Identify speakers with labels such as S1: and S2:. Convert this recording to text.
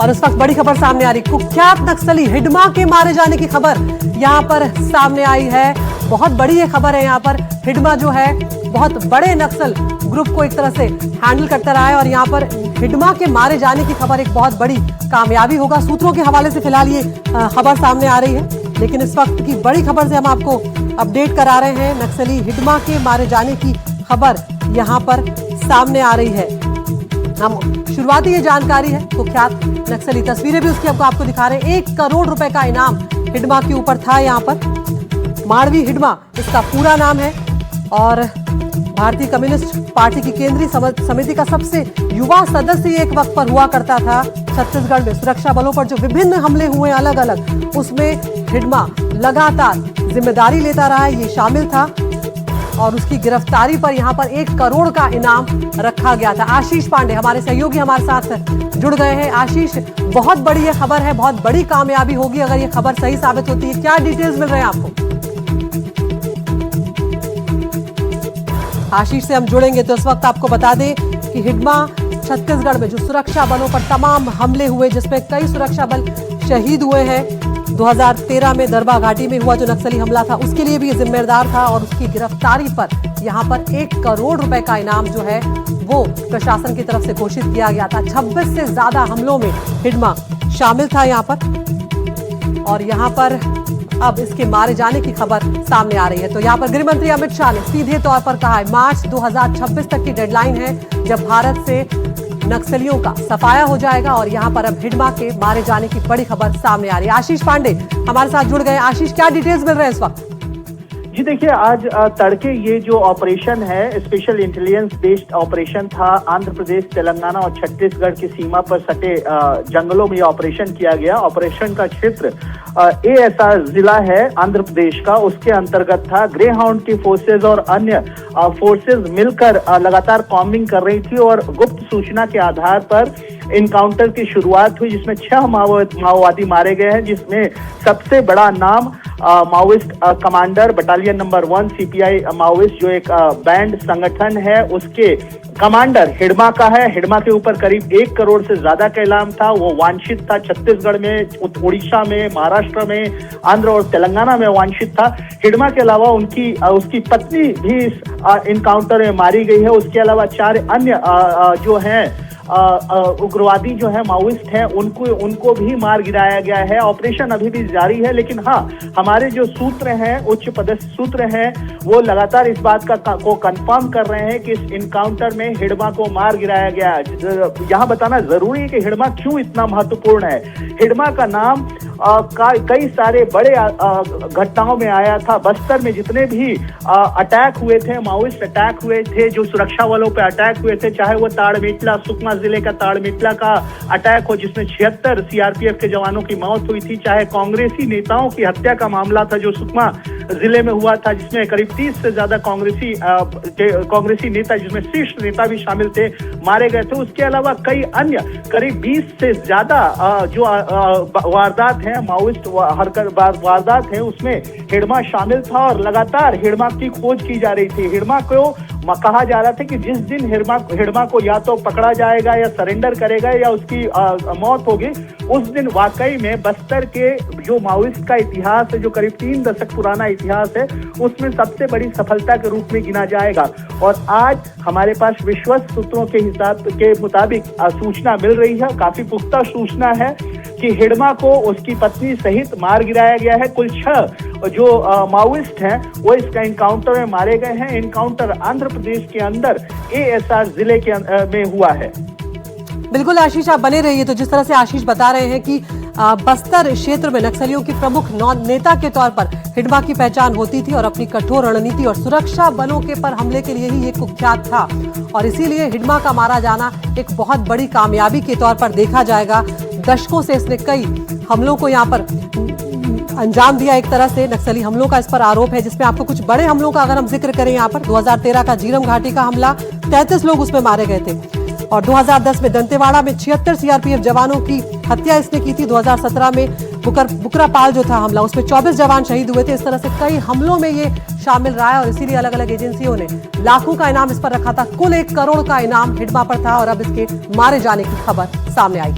S1: और इस वक्त बड़ी खबर सामने आ रही, कुख्यात नक्सली हिडमा के मारे जाने की खबर यहां पर सामने आई है। बहुत बड़ी ये खबर है। यहां पर हिडमा जो है बहुत बड़े नक्सल ग्रुप को एक तरह से हैंडल करता रहा है और यहां पर हिडमा के मारे जाने की खबर एक बहुत बड़ी कामयाबी होगा। सूत्रों के हवाले से फिलहाल ये खबर सामने आ रही है, लेकिन इस वक्त की बड़ी खबर से हम आपको अपडेट करा रहे हैं। नक्सली हिडमा के मारे जाने की खबर यहां पर सामने आ रही है। हम शुरुआती ये जानकारी है, कुख्यात नक्सली, तस्वीरें भी उसकी आपको दिखा रहे हैं। 1 करोड़ रुपए का इनाम हिडमा के ऊपर था। यहाँ पर माड़वी हिडमा इसका पूरा नाम है और भारतीय कम्युनिस्ट पार्टी की केंद्रीय समिति का सबसे युवा सदस्य एक वक्त पर हुआ करता था। छत्तीसगढ़ में सुरक्षा बलों पर जो विभिन्न हमले हुए अलग अलग, उसमें हिडमा लगातार जिम्मेदारी लेता रहा है, ये शामिल था और उसकी गिरफ्तारी पर यहां पर 1 करोड़ का इनाम रखा गया था। आशीष पांडे हमारे सहयोगी हमारे साथ जुड़ गए हैं। आशीष, बहुत बड़ी ये खबर है, बहुत बड़ी कामयाबी होगी अगर ये खबर सही साबित होती है। क्या डिटेल्स मिल रहे हैं आपको? आशीष से हम जुड़ेंगे तो इस वक्त आपको बता दें कि हिडमा छत्तीसगढ़ में जो सुरक्षा बलों पर तमाम हमले हुए, जिसमें कई सुरक्षा बल शहीद हुए हैं, 2013 में दरबा घाटी में हुआ जो नक्सली हमला था, उसके लिए भी जिम्मेदार था और उसकी गिरफ्तारी पर यहां पर 1 करोड़ रुपए का इनाम जो है वो प्रशासन की तरफ से घोषित किया गया था। 26 से ज्यादा हमलों में हिडमा शामिल था यहां पर और यहां पर अब इसके मारे जाने की खबर सामने आ रही है। तो यहां पर गृह मंत्री अमित शाह ने सीधे तौर पर कहा है मार्च 2026 तक की डेडलाइन है जब भारत से नक्सलियों का सफाया हो जाएगा और यहां पर अब हिडमा के मारे जाने की बड़ी खबर सामने आ रही है। आशीष पांडे हमारे साथ जुड़ गए। आशीष, क्या डिटेल्स मिल रहे हैं इस वक्त?
S2: जी देखिए, आज तड़के ये जो ऑपरेशन है, स्पेशल इंटेलिजेंस बेस्ड ऑपरेशन था। आंध्र प्रदेश, तेलंगाना और छत्तीसगढ़ की सीमा पर सटे जंगलों में ये ऑपरेशन किया गया। ऑपरेशन का क्षेत्र ASR जिला है आंध्र प्रदेश का, उसके अंतर्गत था। ग्रे हाउंड की फोर्सेज और अन्य फोर्सेज मिलकर लगातार कॉम्बिंग कर रही थी और गुप्त सूचना के आधार पर इनकाउंटर की शुरुआत हुई, जिसमें 6 माओवादी मारे गए हैं, जिसमें सबसे बड़ा नाम Maoist commander battalion number 1 CPI Maoist जो एक बैंड संगठन है, उसके कमांडर हिडमा का है। हिडमा के ऊपर करीब 1 करोड़ से ज्यादा का इनाम था। वो वांछित था छत्तीसगढ़ में, उड़ीसा में, महाराष्ट्र में, आंध्र और तेलंगाना में वांछित था। हिडमा के अलावा उसकी पत्नी भी इस इनकाउंटर में मारी गई है। उसके अलावा 4 अन्य जो हैं उग्रवादी जो है, माओइस्ट हैं, उनको भी मार गिराया गया है। ऑपरेशन अभी भी जारी है, लेकिन हाँ, हमारे जो सूत्र हैं, उच्च पदस्थ सूत्र हैं, वो लगातार इस बात को कंफर्म कर रहे हैं कि इस इनकाउंटर में हिडमा को मार गिराया गया है। यहाँ बताना जरूरी है कि हिडमा क्यों इतना महत्वपूर्ण है। हिडमा का नाम कई सारे बड़े घटनाओं में आया था। बस्तर में जितने भी अटैक हुए थे, माओइस्ट अटैक हुए थे, जो सुरक्षा बलों पे अटैक हुए थे, चाहे वो ताड़मेटला, सुकमा जिले का ताड़मेटला का अटैक हो जिसमें 76 CRPF के जवानों की मौत हुई थी, चाहे कांग्रेसी नेताओं की हत्या का मामला था जो सुकमा जिले में हुआ था, जिसमें करीब 30 से ज्यादा कांग्रेसी नेता, जिसमें शीर्ष नेता भी शामिल थे, मारे गए थे। उसके अलावा कई अन्य करीब 20 से ज्यादा जो वारदात हैं, माओइस्ट वारदात हैं, उसमें हिडमा शामिल था और लगातार हिडमा की खोज की जा रही थी। हिडमा को कहा जा रहा था कि जिस दिन हिडमा को या तो पकड़ा जाएगा या सरेंडर करेगा या उसकी मौत होगी, उस दिन वाकई में बस्तर के जो माओइस्ट का इतिहास है, जो करीब 3 दशक पुराना इतिहास है, उसमें सबसे बड़ी सफलता के रूप में गिना जाएगा। और आज हमारे पास विश्वस्त सूत्रों के मुताबिक सूचना मिल रही है, काफी पुख्ता सूचना है कि हिडमा को उसकी पत्नी सहित मार गिराया गया है। कुल 6 जो माओइस्ट हैं वो इसका इनकाउंटर में मारे गए हैं। इनकाउंटर आंध्र प्रदेश के अंदर ASR जिले के में हुआ है।
S1: बिल्कुल आशीष, आप बने रहिए। तो जिस तरह से आशीष बता रहे हैं कि बस्तर क्षेत्र में नक्सलियों की प्रमुख नेता के तौर पर हिडमा की पहचान होती थी और अपनी कठोर रणनीति और सुरक्षा बलों के पर हमले के लिए ही ये कुख्यात था और इसीलिए हिडमा का मारा जाना एक बहुत बड़ी कामयाबी के तौर पर देखा जाएगा। दशकों से इसने कई हमलों को यहाँ पर अंजाम दिया। एक तरह से नक्सली हमलों का इस पर आरोप है, जिसमें आपको कुछ बड़े हमलों का अगर हम जिक्र करें, यहाँ पर 2013 का झीरम घाटी का हमला, 33 लोग उसमें मारे गए थे और 2010 में दंतेवाड़ा में 76 CRPF जवानों की हत्या इसने की थी। 2017 में बुकरापाल जो था हमला, उसमें 24 जवान शहीद हुए थे। इस तरह से कई हमलों में ये शामिल रहा है और इसीलिए अलग अलग एजेंसियों ने लाखों का इनाम इस पर रखा था। कुल 1 करोड़ का इनाम हिडमा पर था और अब इसके मारे जाने की खबर सामने आई।